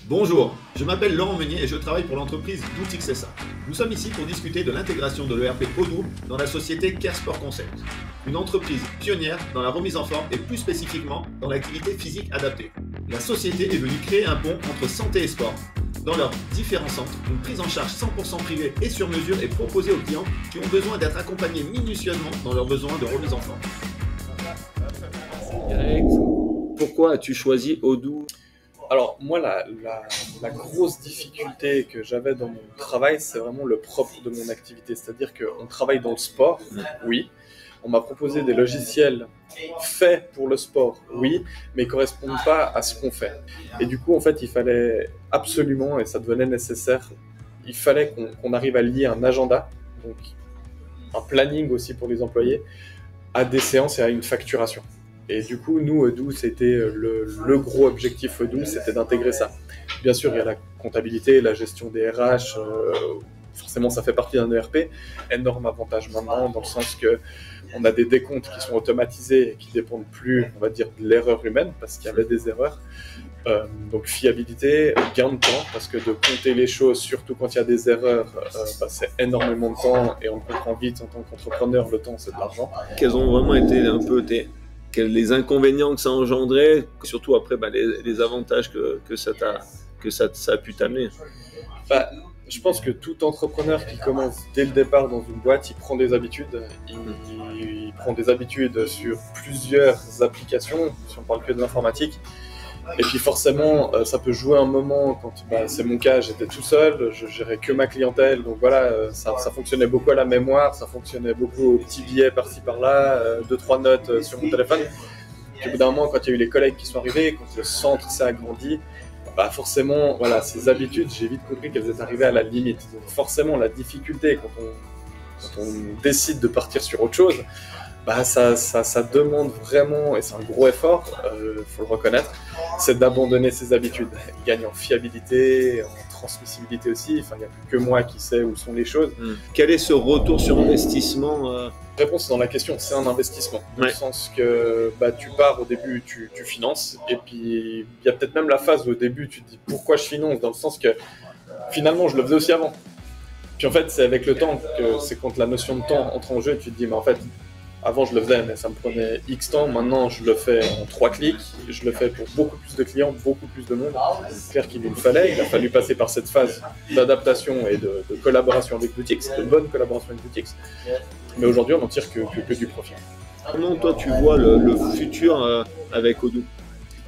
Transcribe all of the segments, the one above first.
Bonjour, je m'appelle Laurent Meunier et je travaille pour l'entreprise Doutixsa. Nous sommes ici pour discuter de l'intégration de l'ERP Odoo dans la société Caresport Concept, une entreprise pionnière dans la remise en forme et plus spécifiquement dans l'activité physique adaptée. La société est venue créer un pont entre santé et sport. Dans leurs différents centres, une prise en charge 100% privée et sur mesure est proposée aux clients qui ont besoin d'être accompagnés minutieusement dans leurs besoins de remise en forme. Pourquoi as-tu choisi Odoo? Alors moi, la grosse difficulté que j'avais dans mon travail, c'est vraiment le propre de mon activité. C'est-à-dire qu'on travaille dans le sport, oui. On m'a proposé des logiciels faits pour le sport, oui, mais ils ne correspondent pas à ce qu'on fait. Et du coup, en fait, il fallait absolument, et ça devenait nécessaire, il fallait qu'on arrive à lier un agenda, donc un planning aussi pour les employés, à des séances et à une facturation. Et du coup, nous, Odoo, c'était le gros objectif Odoo, c'était d'intégrer ça. Bien sûr, il y a la comptabilité, la gestion des RH, forcément, ça fait partie d'un ERP. Énorme avantage maintenant, dans le sens que on a des décomptes qui sont automatisés et qui dépendent plus, on va dire, de l'erreur humaine, parce qu'il y avait des erreurs. Donc fiabilité, gain de temps, parce que de compter les choses, surtout quand il y a des erreurs, c'est énormément de temps et on le comprend vite en tant qu'entrepreneur, le temps c'est de l'argent. Quels ont vraiment été un peu les inconvénients que ça a engendré, surtout après les avantages que ça a pu t'amener? Je pense que tout entrepreneur qui commence dès le départ dans une boîte, il prend des habitudes. Il prend des habitudes sur plusieurs applications, si on parle que de l'informatique. Et puis forcément, ça peut jouer un moment quand, c'est mon cas, j'étais tout seul, je gérais que ma clientèle, donc voilà, ça fonctionnait beaucoup à la mémoire, ça fonctionnait beaucoup aux petits billets par-ci par-là, 2-3 notes sur mon téléphone. Puis au bout d'un moment, quand il y a eu les collègues qui sont arrivés, quand le centre s'est agrandi, forcément, voilà, ces habitudes, j'ai vite compris qu'elles étaient arrivées à la limite. Donc forcément, la difficulté quand on décide de partir sur autre chose, ça demande vraiment, et c'est un gros effort, faut le reconnaître, c'est d'abandonner ses habitudes. Il gagne en fiabilité, en transmissibilité aussi, il n'y a plus que moi qui sais où sont les choses. Quel est ce retour sur investissement? La réponse dans la question, c'est un investissement. Dans le sens que tu pars au début, tu finances, et puis il y a peut-être même la phase où au début tu te dis pourquoi je finance, dans le sens que finalement je le faisais aussi avant. Puis en fait, c'est avec le temps que c'est quand la notion de temps entre en jeu et tu te dis mais en fait, avant, je le faisais, mais ça me prenait X temps. Maintenant, je le fais en 3 clics. Je le fais pour beaucoup plus de clients, beaucoup plus de monde. C'est clair qu'il nous fallait. Il a fallu passer par cette phase d'adaptation et de collaboration avec Doutix, de bonne collaboration avec Doutix. Mais aujourd'hui, on n'en tire que du profit. Comment, toi, tu vois le futur avec Odoo?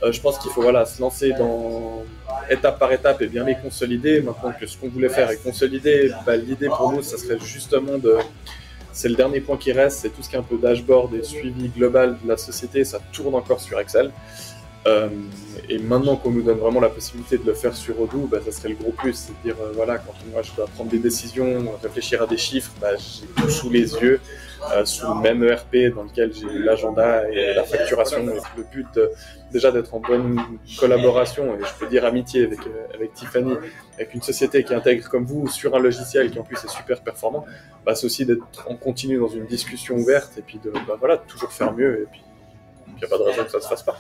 Je pense qu'il faut se lancer dans étape par étape et bien les consolider. Maintenant que ce qu'on voulait faire est consolidé, l'idée pour nous, ça serait justement c'est le dernier point qui reste, c'est tout ce qui est un peu dashboard et suivi global de la société, ça tourne encore sur Excel. Et maintenant qu'on nous donne vraiment la possibilité de le faire sur Odoo, ça serait le gros plus, c'est de dire quand moi je dois prendre des décisions, réfléchir à des chiffres, j'ai tout sous les yeux, sous le même ERP dans lequel j'ai l'agenda et la facturation. Et le but déjà d'être en bonne collaboration, et je peux dire amitié avec Tiffany, avec une société qui intègre comme vous sur un logiciel qui en plus est super performant, c'est aussi d'être en continu dans une discussion ouverte et puis de toujours faire mieux, et puis il n'y a pas de raison que ça ne se fasse pas.